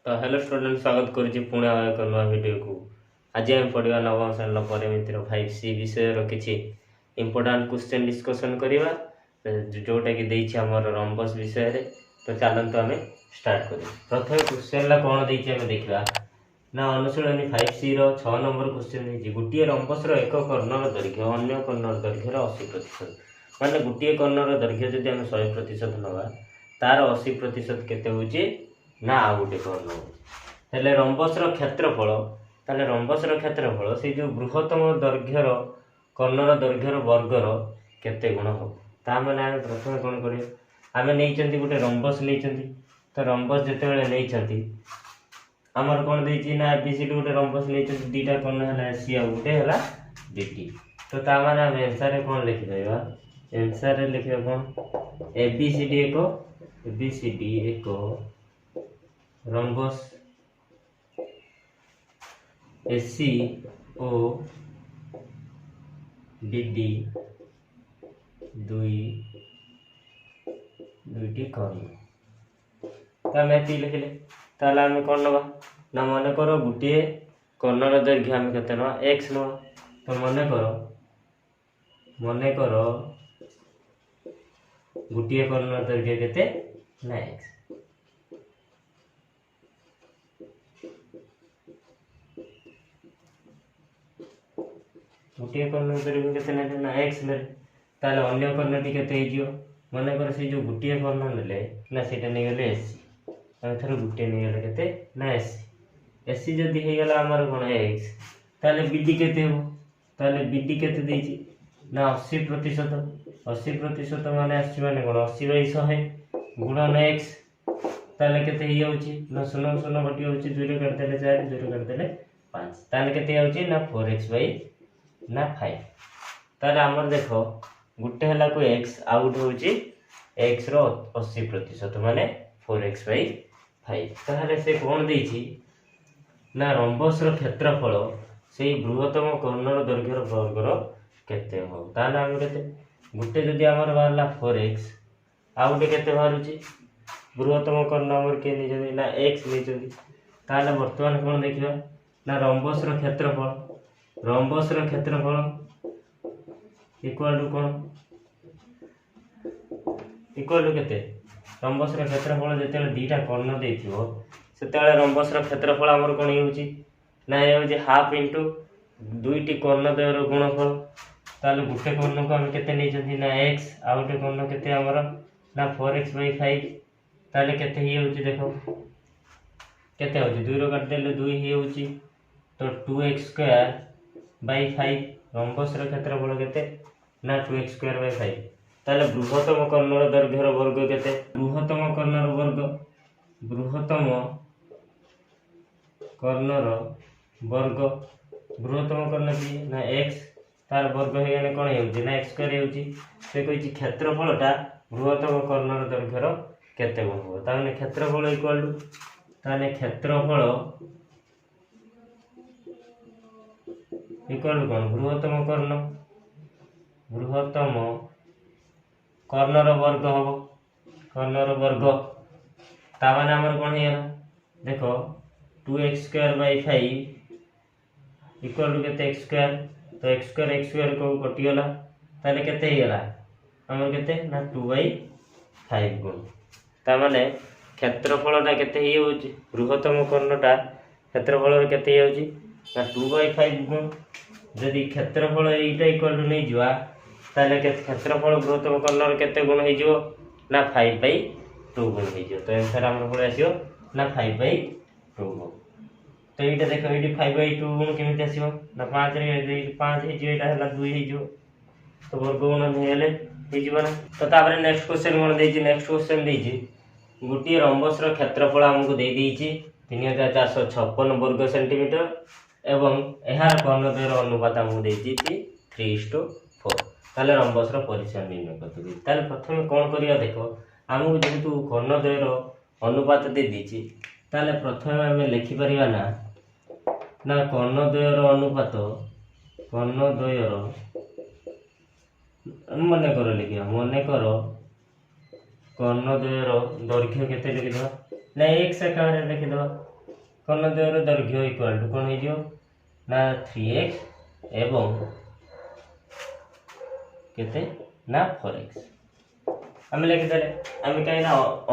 तो hello student स्वागत करुच्ची पुणी एक नुआ वीडियो को। आज आम पढ़ा नवम श्रेणी पर मित्र 5C विषय किसी इंपोर्टाट क्वेश्चन डिस्कसन करवा जोटा कि देछि हमर रंबस विषय रे। तो चलते आम स्टार्ट कर प्रथम क्वेश्चन कौन देछि आम देखा ना अनुशीलनी 5C रो 6 नंबर क्वेश्चन देछि गोटे रंबस रो एक कर्णर दैर्घ्य अन्य कर्णर दैर्घ्यर 80% माने गोटे कर्णर दैर्घ्य जदि आम 100% नवा तार 80% केते होछि ना आ गोटे कर्ण हेले रंबसर क्षेत्रफल ताले रंबसर क्षेत्रफल से जो बृहत्तम दैर्घ्यर कर्णर दैर्घ्यर वर्गर केते गुण हो ता माने आमे प्रथम कोन करियो आमे नैचंती गोटे रंबस नैचंती तो रंबस जेतेबेले नैचंती हमर कोन देछि ना एबीसीडी गोटे रंबस नैचंती दीटा कर्ण हला एसी आ गोटे हला बीटी तो ता माने आमे आंसर रे कोन लिखि देबा आंसर रे लिखिबा कोन एबीसीडी एक रंबस एसी ओ बीडी दुईटी कर्ण आम ये लिखिले ताला आम कौन नवा ना मन कर गोटे कर्णर दैर्घ्य आम के नवा एक्स नवा तो मन कर गोटे कर्णर दैर्घ्य केते ना एक्स गोटे कर्ण दैर्घ्य केते ना एक्स ने ताले अन्य कर्णटी केते हिजियो मन कर से जो गोटे कर्ण नेले ना सेटा नै गेले एसी आ थर गोटे नै गेले केते ना एसी एसी जदी हे गेला हमर कोन एक्स ताले बीडी केते हो ताले बीडी केते देछि ना 80% 80% माने आछि माने कोन 80/100 गुणन एक्स ताले केते ही होछि ना 0 0 घटी होछि 2 रे काट देले 4 2 रे काट देले 5 ताले केते होछि ना 4x/5 ताले हमर देखो गुटे हला को x आउट होची x रो 80% माने 4x/5 ताले से कोन देछि ना रंबस रो क्षेत्रफल सेही बृहत्तम कर्णर दैर्घ्यर वर्गर केते हो ताले हम केते गुटे जदी हमर बारला 4x आउट केते बारुची बृहत्तम कर्ण हमर के नि जदी ना x नि जदी ताले वर्तमान कोन देखिबा ना रंबस रो क्षेत्रफल इक्वल टू कौन इक्वल टू केते रंबस रो क्षेत्रफल जेते दीटा कर्ण देथिबो सेते रंबस रो क्षेत्रफल हमर कोन होउची ना हे होउची हाफ इनटू दुईटी कर्ण द्वयर गुणफल ताले गुटे कर्ण को हम केते नै जंती ना x आ गुटे कर्ण केते हमर ना 4x/5 ताले केते ही होउची देखो केते होउची 2 रो काट देले 2 ही होउची तो 2x²/5 रंबस रो क्षेत्रफल केते ना 2x²/5 ताले बृहत्तम कर्णर दैर्घ्यर वर्ग केते बृहत्तम कर्णर बृहत्तम कर्ण की ना x तार वर्ग हे गने कोन हेउची ना x² हेउची से कहिची क्षेत्रफलटा बृहत्तम कर्णर दैर्घ्यर केते गुण हो ताने क्षेत्रफल इक्वल टू ताने क्षेत्रफल इक्वल कौन बृहत्तम कर्णर वर्ग हम कर्णर वर्ग ता माने हमर कोन हे देखो 2x²/5 इक्वल टू केते x² तो x² को कटि गला ताले केते हे गला हमर केते ना 2/5 गुण ता माने क्षेत्रफलटा केते हे होची बृहत्तम कर्णटा क्षेत्रफल केते हे होची ना 2/5 गुण जदि क्षेत्रफल एटा इक्वल टू नै जुआ ताले के क्षेत्रफल बृहत्तम कर्णर केते गुण हे जिवो ना 5/2 गुण हे जिवो तो आंसर हमर पळे आसीयो ना 5/2 गुण तो एटा देखो एटी 5/2 गुण केमिति आसीयो ना 5 रे 5 हे जिवो एटा हला 2 हे जिवो तो वर्ग गुण हेले हे जिवो ना तो तापर नेक्स्ट क्वेश्चन कोन देछि नेक्स्ट क्वेश्चन देछि गोटी रंबस रो क्षेत्रफल हमकु दे देछि 3456 वर्ग सेंटीमीटर एवं एहार कर्णद्वयर अनुपात हमकु देछि 3:4 ताले रंबस रो परिसर निर्णय करते ताले प्रथम कोन करिया देखो हमकु जेतु कर्णद्वयर अनुपात दे देछि ताले प्रथम हम लिखि परिबा ना कर्णद्वयर अनुपात कर्णद्वयर मन कर लिखिया मन कर कर्णद्वयर दैर्घ्य केते लिखि दो ना एक्स आकार लिखिद कर्णद्वयर दैर्घ्य इक्वाल टू कौन हो ना 3x एवं केते ना 4x आम लिखिदे आम कहीं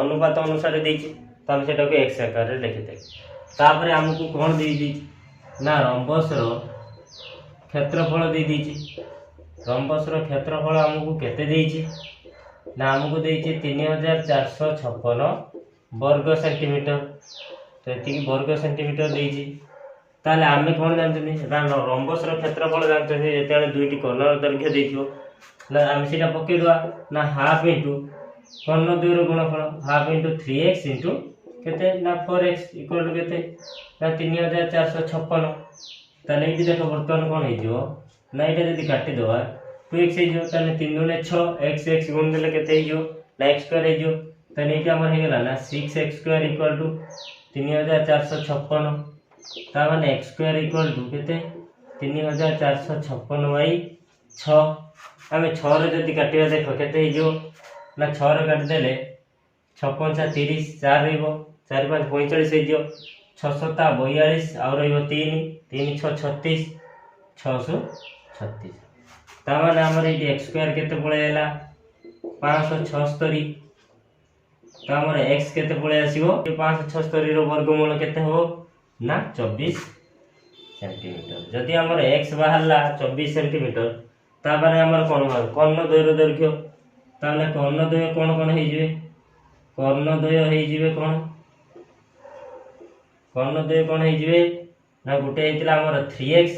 अनुपात अनुसार देछि तो आम सेटा को एक्स आकार लिखिदे तापर आमको कौन दे दी ना रंबस रो क्षेत्रफल दे दीची रंबस रो क्षेत्रफल आमको केते देछि ना आमको देछि 3456 वर्ग सेंटीमीटर तो एति वर्ग सेंटीमीटर देछि ताले आमे कोन जानतनी ना रंबस रो क्षेत्रफल जानतनी जेतेले दुईटी कर्णर दैर्घ्य देथियो ना आमे सेटा पकेदवा ना हाफ इनटू कर्ण द्वयर गुणफल हाफ इनटू 3x इनटू केते ना 4x इक्वल टू केते ना 3456 ताले इति देखो वर्तमान कोन हे जो ना इटा जदी काटी दवा 2x हे जो ताले 3 गुणे 6 x x गुण देले केते हे जो ना x स्क्वायर हे जो ताले इटा हमर हे गेला ना 6x स्क्वायर इक्वल टू 3456 ता माने x स्क्वायर इक्वल टू केते 3456 बाई 6 आमे 6 रे जदी काटिया देखो केते हे जो ना 6 रे काट देले 6 5 30 4 रहइबो 4 5 45 हे जो 6 7 42 आ रहइबो 3 3 6 36 636 ता माने हमर ए x स्क्वायर केते पळेला 576 ता हमर x केते पळे आसीबो 576 रो वर्गमूल केते हो ना 24 सेंटीमीटर जदी हमर x बाहरला 24 सेंटीमीटर ता माने हमर कोन कर्ण द्वयर दैर्घ्य ताले कर्ण द्वय कोन हे जिवे कर्ण द्वय हे जिवे कोन कर्ण द्वय कोन हे जिवे ना गुटे हेतिला हमर 3x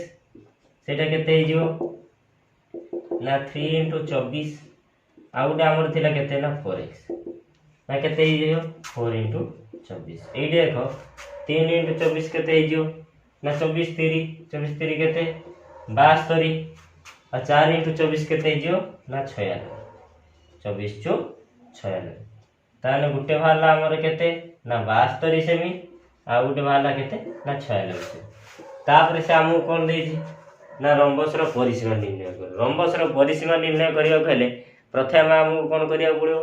सेटा केते हे जिवो ना 3 * 24 आ गुटे हमर थिला केते ना 4x ना केते हे जिवो 4 * 24 एडी देखो 3 * 24 केते हे जिवो ना 24 3 24 3 केते 72 आ 4 * 24 केते हे जिवो ना 96 24 * 96 ताने गुटे भाला हमर केते ना 72 सेमी आ गुटे भाला केते ना 96 सेमी तापर से हमहु कोन देछि ना रंबस रो परिसीमा निर्णय कर रंबस रो परिसीमा निर्णय करिया कहले प्रथम हमहु कोन करिया पड़ियो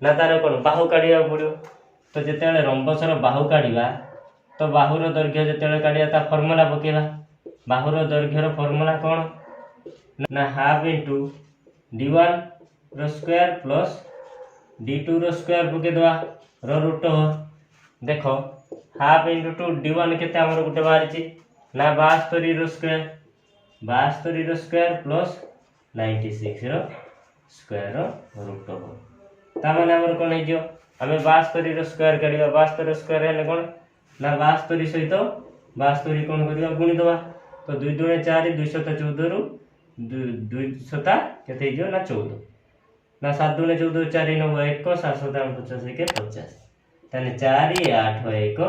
ना तार कोन बाहु काढिया पड़ियो तो जेतेले रंबस रो बाहु काढिबा तो बाहु रो दैर्घ्य जेतेले काढिया ता फार्मूला पकेबा बाहु रो दैर्घ्य रो फार्मूला कोन ना हाफ इनटू d1 रो स्क्वायर प्लस d2 रो स्क्वायर पके दवा रो रूट देखो हाफ इनटू d1 केते हमर गुटे बाहरची ना 72 रो स्क्वायर 72 रो स्क्वायर प्लस 96 रो स्क्वायर रो रूट ता माने हमर कोन हे जो हमें 72 रो स्क्वायर करिया 72 रो स्क्वायर हेले कोन ना 72 सहित 72 कोन करिया गुणी दवा तो 2 2 4 214 रो 2 केते हे जो ना 14 ना 7 2 14 4 9 1 7 7 50 के 50 ताने 4 8 1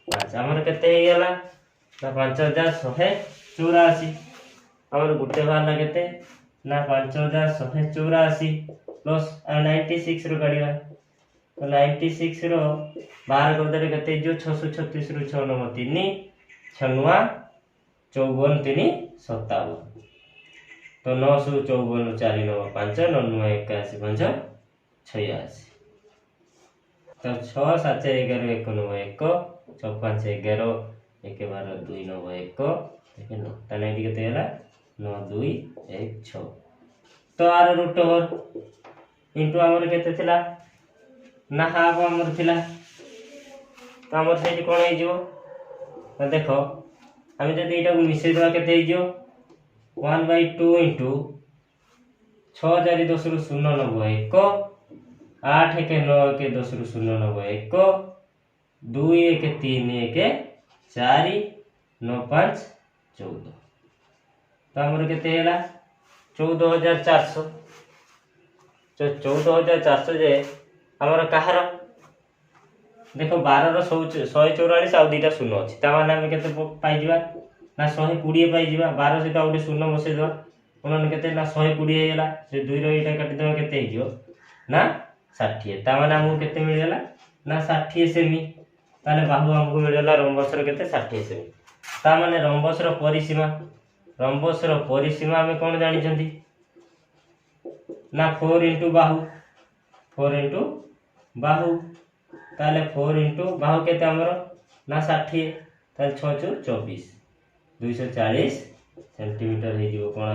5 हमर केते हे गेला ना 5184 हमर गुटे भाला केते ना 5184 प्लस 96 रो काढिया तो 96 रो बाहर कर देले केते जो 636 रो 6 9 3 6 9 54 3 57 तो 954 4 9 5 9 9 81 5 86 तो 6 7 11 1 9 1 6 5 11 1 12 2 9 1 देखे 9 ताने एटी केते होला 9 2 1 6 तो आर रूट ओवर इनटू हमर केते थिला ना हाफ हमर थिला तो हमर सेठी कोन हे जिवो तो देखो हम जदी एटा को मिसै दवा केते हे जिवो 1/2 इनटू 6 4 10 ରୁ 0 9 1 8 1 9 1 10 ରୁ 0 9 1 2 1 3 1 4 9 5 14 तो हमर केते हैला 14400 जो 14400 जे हमर कहार देखो 12 रो 144 आ दुईटा शून्य अछि ता माने हम केते पाई जिबा ना 120 पाई जिबा 12 से गोटे शून्य बसे दो उन्होंने केते ना 120 हे गेला से 2 रो एटा काटी दो केते हे जियो ना 60 ता माने हमहु केते मिल गेला ना 60 सेमी ताने बाहु हमहु मिल गेला रंबस रो केते 60 सेमी ता माने रंबस रो परिसीमा हमें कोन जानि छथि ना 4 इनटू बाहु 4 इनटू बाहु ताले 4 इंटू बाहु केते हमर ना 60 ताले 6 चु 24 240 सेंटीमीटर हे जीवो कोन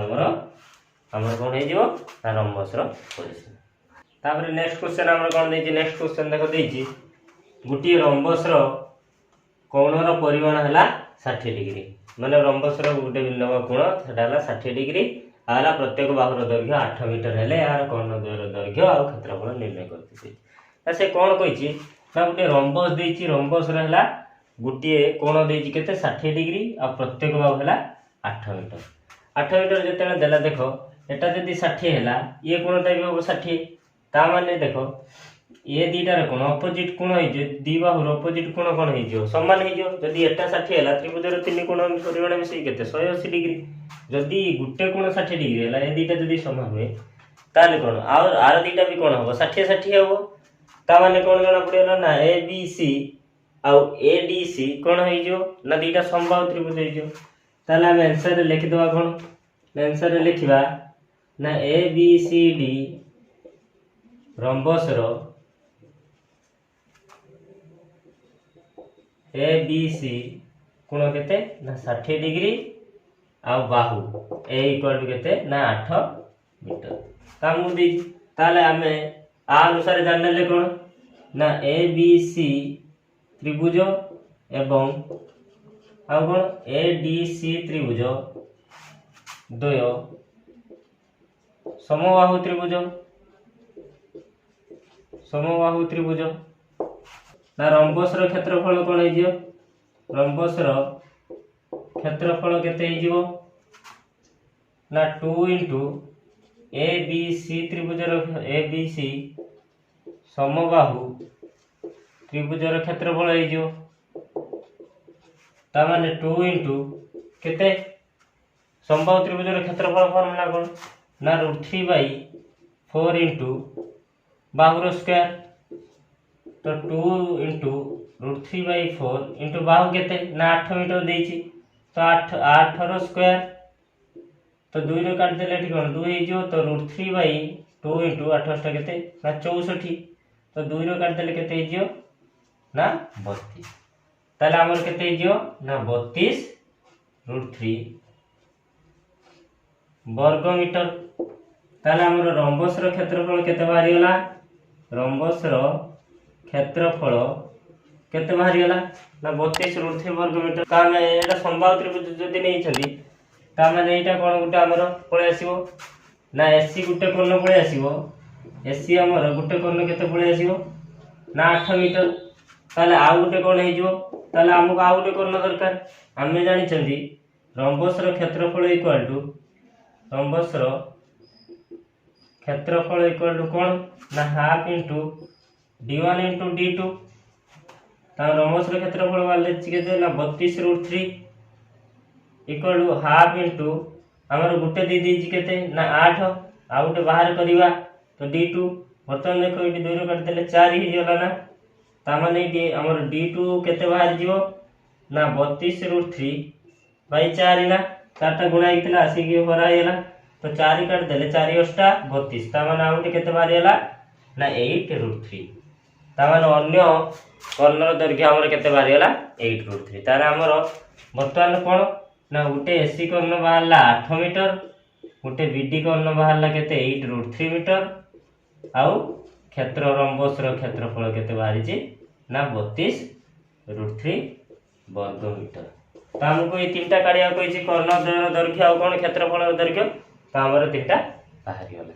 हमर कोन हे जीवो ना रंबस रो परिसीमा। तापर नेक्स्ट क्वेश्चन हमर कोन देछि नेक्स्ट क्वेश्चन देखो देछि गुटी रंबस रो कोण रो परिमाण हला 60 डिग्री माने रंबस रो गुटे बिंदु कोण सेटा हला 60 डिग्री आला प्रत्येक बाहुर दैर्घ्य 8 मीटर हेले यार कोण दैर्घ्य आ क्षेत्रफल निर्णय करते ता से कोण कहिछि ना गुटे रंबस देछि रंबस रो हला गुटे कोण देछि केते 60 डिग्री आ प्रत्येक बाहु हला 8 मीटर जते देला देखो एटा जदी 60 हेला ये कोणटा भी हो 60 ता माने देखो ये दीटार कोण अपोजिट कोण हे जे दी बाहुर अपोजिट कोण कोण हे जो समान हे जो जदी एटा 60 हेला त्रिभुजर तीन कोण परिमाण मिसई केते 180 डिग्री जदी गुटे कोण 60 डिग्री हेला ए दीटा जदी समान होए ताले कोण और आर दीटा भी कोण हो 60 60 हेबो ता माने कोण जणा पड़ेला ना A B C uh A D C कोण हे जो ना दीटा समबाहु त्रिभुज हे जो ताले हम आंसर रे लिखि दवा कोण आंसर रे लिखिबा ना A B C D rhombus रो ए बी सी कोण केते ना 60 degree uh Bahu A equal to केते ना 8 मीटर काम दी ताले हमें आ अनुसार जानले कोण ना ए बी सी त्रिभुज एवं आ कोण ए डी सी त्रिभुज द्वय समबाहु त्रिभुज ना रंबस रो क्षेत्रफल कोन हे जियो रंबस रो क्षेत्रफल केते हे जिवो ना 2 इंटू ए बी सी त्रिभुज रो ए बी सी समबाहु त्रिभुज रो क्षेत्रफल हे जिवो ता माने 2 इंटू केते समबाहु त्रिभुज रो क्षेत्रफल फॉर्मूला कोन ना √3/4 इंटू बाहु रो स्क्वायर तो 2 इंटू √3/4 इंटू बाहु केते ना 8 मीटर देछि तो 8 रो स्क्वायर तो 2 रो काट देले ठीक कोन 2 हे जो तो √3/2 इंटू 8 टा केते ना 64 तो 2 रो काट देले केते हे जो ना 32 ताले हमर केते हे जो ना 32 √3 वर्ग मीटर ताले हमर रंबस रो क्षेत्रफल केते बाहरी होला रंबस रो क्षेत्रफल केते बाहरी होला ना 32 √3 वर्ग मीटर का में एटा समबाहु त्रिभुज जदी नै छथि ता माने एटा कोन गुटे हमर पळे आसीबो ना एसी गुटे कोन पळे आसीबो एसी हमर गुटे कोन केते पळे आसीबो ना 8 मीटर ताले आ गुटे कोन हे जो ताले हमको आ गुटे कोन दरकार हमें जानि छथि रंबस रो क्षेत्रफल इक्वल टू रंबस रो क्षेत्रफल इक्वल टू कोन ना half into d1 into d2 ता रंबस रो क्षेत्रफल वाले केते ना 32 √3 इक्वल टू हाफ इंटू हमर गुटे दी दी केते ना 8 आ गुटे बाहर करबा तो d2 बर्तन देखो इटी 2 रो काट देले 4 ही होला ना ता माने इटी हमर d2 केते बाहर जीवो ना 32 √3/4 ना 4 टा गुणा हितला आसी के भरा हेला तो 4 काट देले 4 8 32 ता माने आ गुटे केते बाहर हेला ना 8 √3 ता माने अन्य कर्णर दैर्घ्य हमर केते बाहर हेला 8 √3 तारे हमर वर्तमान कोन ना गुटे एसी कर्ण बाहरला 8 मीटर गुटे बीडी कर्ण बाहरला केते 8 √3 मीटर आउ क्षेत्र रंबस रो क्षेत्रफल केते बाहरी छि ना 32 √3 वर्ग मीटर तो हमको ये तीनटा काढिया कहि छि कर्ण दैर्घ्य आ कोन क्षेत्रफल दैर्घ्य तो हमर तीनटा बाहरी होला।